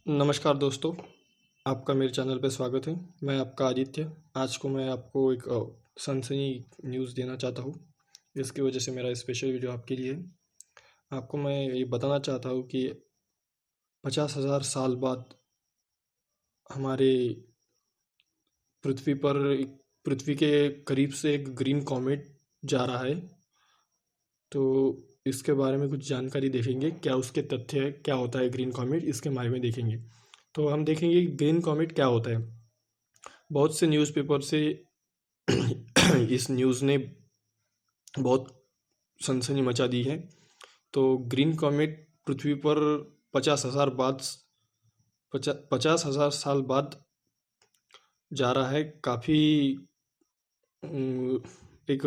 नमस्कार दोस्तों, आपका मेरे चैनल पे स्वागत है। मैं आपका आदित्य। आज को मैं आपको एक सनसनी न्यूज़ देना चाहता हूँ। इसकी वजह से मेरा स्पेशल वीडियो आपके लिए है। आपको मैं ये बताना चाहता हूँ कि 50,000 साल बाद हमारे पृथ्वी पर पृथ्वी के करीब से एक ग्रीन कॉमेट जा रहा है। तो इसके बारे में कुछ जानकारी देखेंगे, क्या उसके तथ्य है, क्या होता है ग्रीन कॉमेट, इसके बारे में देखेंगे। तो हम देखेंगे ग्रीन कॉमेट क्या होता है। बहुत से न्यूज़पेपर से इस न्यूज़ ने बहुत सनसनी मचा दी है। तो ग्रीन कॉमेट पृथ्वी पर 50,000 साल बाद जा रहा है। काफ़ी एक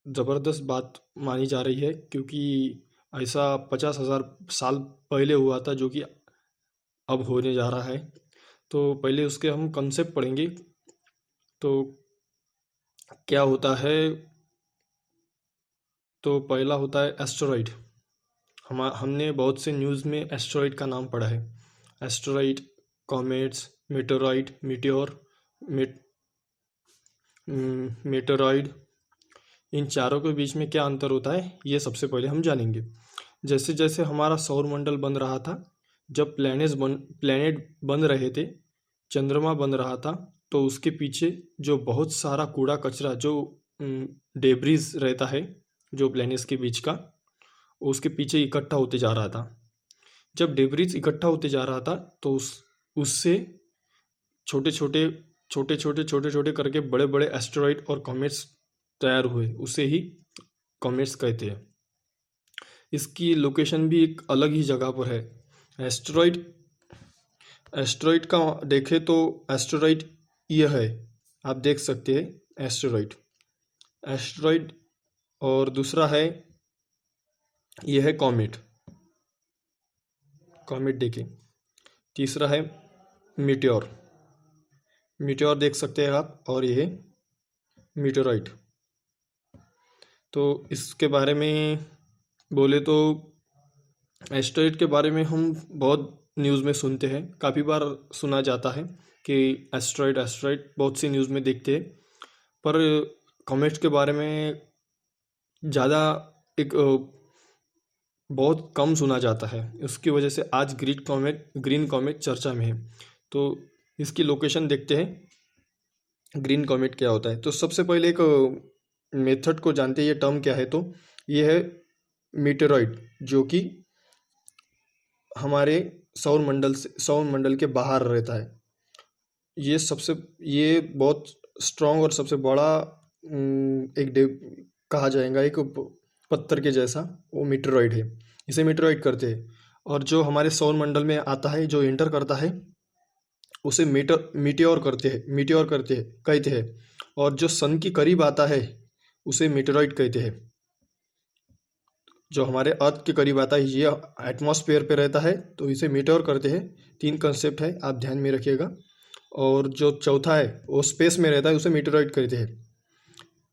ज़बरदस्त बात मानी जा रही है, क्योंकि ऐसा 50,000 साल पहले हुआ था जो कि अब होने जा रहा है। तो पहले उसके हम कंसेप्ट पढ़ेंगे। तो क्या होता है, तो पहला होता है एस्टेरॉइड। हमने बहुत से न्यूज़ में एस्टेरॉइड का नाम पढ़ा है। एस्टेरॉइड, कॉमेट्स, मेटेरॉइड, मेटेरॉइड, इन चारों के बीच में क्या अंतर होता है, ये सबसे पहले हम जानेंगे। जैसे जैसे हमारा सौरमंडल बन रहा था, जब प्लैनेट बन रहे थे, चंद्रमा बन रहा था, तो उसके पीछे जो बहुत सारा कूड़ा कचरा, जो डेब्रिज रहता है, जो प्लैनेट्स के बीच का, उसके पीछे इकट्ठा होते जा रहा था। जब डेब्रिज इकट्ठा होते जा रहा था, तो उससे छोटे छोटे छोटे छोटे छोटे छोटे करके बड़े बड़े एस्टेरॉइड और कॉमेट्स तैयार हुए। उसे ही कॉमेट्स कहते हैं। इसकी लोकेशन भी एक अलग ही जगह पर है। एस्टेरॉइड एस्टेरॉइड का देखें तो एस्टेरॉइड यह है, आप देख सकते हैं एस्टेरॉइड। एस्टेरॉइड और दूसरा है, यह है कॉमेट। कॉमेट देखें। तीसरा है मीटियोर। मीटियोर देख सकते हैं आप, और यह है मीटेरॉइड। तो इसके बारे में बोले तो एस्टेरॉइड के बारे में हम बहुत न्यूज़ में सुनते हैं, काफ़ी बार सुना जाता है कि एस्टेरॉइड एस्टेरॉइड बहुत सी न्यूज़ में देखते हैं। पर कॉमेट्स के बारे में ज़्यादा एक बहुत कम सुना जाता है। उसकी वजह से आज ग्रीन कॉमेट चर्चा में है। तो इसकी लोकेशन देखते हैं, ग्रीन कॉमेट क्या होता है। तो सबसे पहले एक मेथड को जानते हैं, ये टर्म क्या है। तो ये है मीटेरॉइड, जो कि हमारे सौरमंडल के बाहर रहता है। ये बहुत स्ट्रॉन्ग और सबसे बड़ा कहा जाएगा, एक पत्थर के जैसा वो मीटेरॉइड है। इसे मीटेरॉइड करते हैं। और जो हमारे सौरमंडल में आता है, जो एंटर करता है, उसे मीटियोर कहते हैं। और जो सन के करीब आता है, उसे मीटेरॉइड कहते हैं। जो हमारे अर्थ के करीब आता है, ये एटमॉस्फेयर पे रहता है, तो इसे मीटेओर करते हैं। 3 कंसेप्ट है, आप ध्यान में रखिएगा। और जो चौथा है, वो स्पेस में रहता है, उसे मीटेरॉइड कहते हैं।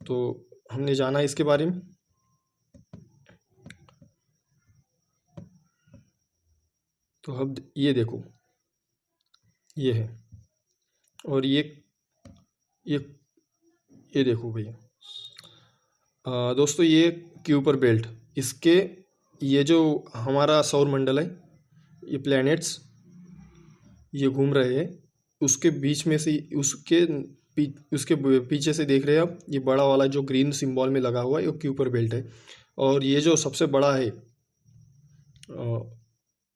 तो हमने जाना इसके बारे में। तो अब ये देखो, ये है। और ये ये देखो भैया, दोस्तों, ये क्यूपर बेल्ट, इसके ये जो हमारा सौरमंडल है, ये प्लैनेट्स ये घूम रहे हैं, उसके बीच में से उसके पीछे से देख रहे हैं आप, ये बड़ा वाला जो ग्रीन सिंबल में लगा हुआ है, ये क्यूपर बेल्ट है। और ये जो सबसे बड़ा है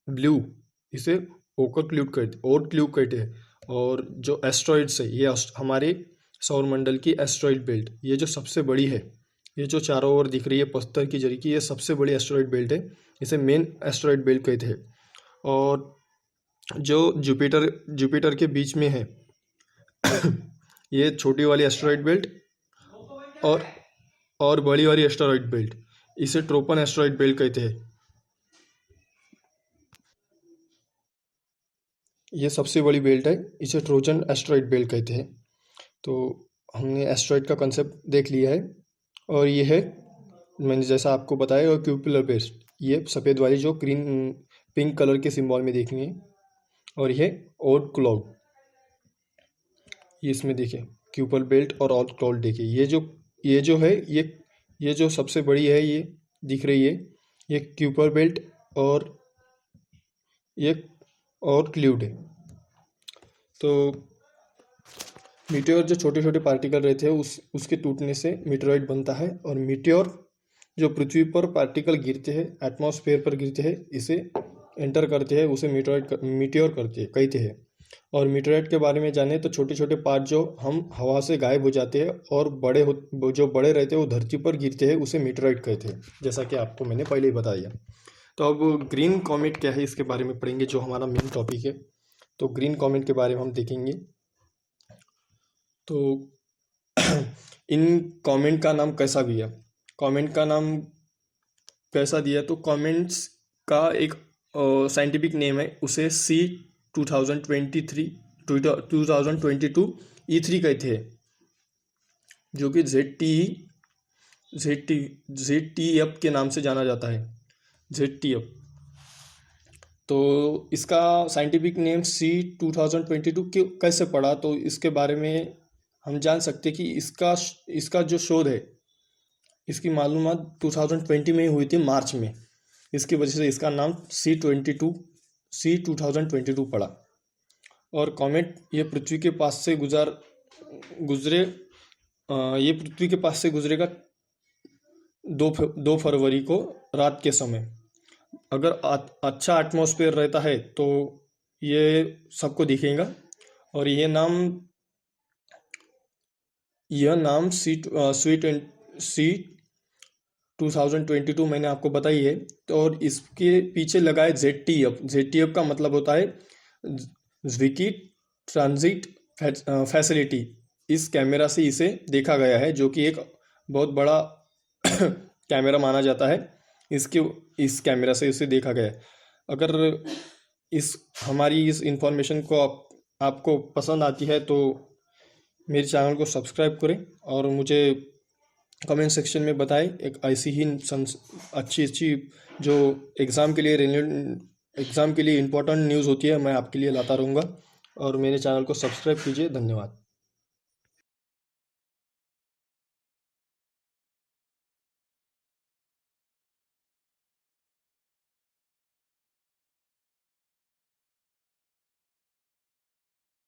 ब्लू, इसे ओर्ट क्यूब कहते हैं। और जो एस्ट्रॉइड्स है, ये हमारे सौरमंडल की एस्ट्रॉइड बेल्ट, ये जो सबसे बड़ी है, ये जो चारों ओर दिख रही है पत्थर की जरी की, ये सबसे बड़ी एस्ट्रॉइड बेल्ट है। इसे मेन एस्ट्रॉइड बेल्ट कहते हैं। और जो जुपिटर के बीच में है, ये छोटी वाली एस्टेरॉइड बेल्ट, और बड़ी वाली एस्टेरॉइड बेल्ट, इसे ट्रोपन एस्टेरॉइड बेल्ट कहते हैं। ये सबसे बड़ी बेल्ट है, इसे ट्रोजन एस्टेरॉइड बेल्ट कहते हैं। तो हमने एस्टेरॉइड का कंसेप्ट देख लिया है। और ये है, मैंने जैसा आपको बताया, और क्यूपुलर बेल्ट, ये सफ़ेद वाली जो ग्रीन पिंक कलर के सिंबल में देखेंगे। और ये ओड क्लाउड, ये इसमें देखिए क्यूपर बेल्ट और ओड क्लाउड देखिए, ये जो है ये जो सबसे बड़ी है ये दिख रही है, ये क्यूपर बेल्ट और ये और क्ल्यूड है। तो मीटियोर जो छोटे छोटे पार्टिकल रहते हैं उसके टूटने से मीटेरॉइड बनता है। और मीटियोर जो पृथ्वी पर पार्टिकल गिरते हैं, एटमॉस्फेयर पर गिरते हैं, इसे एंटर करते हैं, उसे मीटियोर कहते हैं। और मीटेरॉइड के बारे में जाने तो छोटे छोटे पार्ट जो हम हवा से गायब हो जाते हैं और जो बड़े रहते हैं वो धरती पर गिरते हैं, उसे मीटेरॉइड कहते हैं, जैसा कि आपको मैंने पहले ही बताया। तो अब ग्रीन कॉमेट क्या है इसके बारे में पढ़ेंगे, जो हमारा मेन टॉपिक है। तो ग्रीन कॉमेट के बारे में हम देखेंगे। तो इन कॉमेट का नाम कैसा दिया, कॉमेट का नाम कैसा दिया, तो कॉमेट्स का एक साइंटिफिक नेम है, उसे C2022 E3 कहते हैं, जो कि ZTF के नाम से जाना जाता है, ZTF। तो इसका साइंटिफिक नेम C2022 क्यों कैसे पड़ा, तो इसके बारे में हम जान सकते कि इसका जो शोध है, इसकी मालूमात 2020 में हुई थी, मार्च में। इसकी वजह से इसका नाम C2022 पड़ा। और कॉमेट ये पृथ्वी के पास से गुजरेगा 2 फरवरी को रात के समय। अगर अच्छा एटमॉस्फेयर रहता है तो ये सबको दिखेगा। और यह नाम C2022 मैंने आपको बताई है। तो और इसके पीछे लगा है ZTF का मतलब होता है ज़्विकी ट्रांजिट फैसिलिटी। इस कैमरा से इसे देखा गया है, जो कि एक बहुत बड़ा कैमरा माना जाता है। इस कैमरा से इसे देखा गया है। अगर हमारी इस इंफॉर्मेशन को आपको पसंद आती है तो मेरे चैनल को सब्सक्राइब करें और मुझे कमेंट सेक्शन में बताएं। एक ऐसी ही अच्छी जो एग्ज़ाम के लिए इम्पोर्टेंट न्यूज़ होती है, मैं आपके लिए लाता रहूँगा। और मेरे चैनल को सब्सक्राइब कीजिए। धन्यवाद।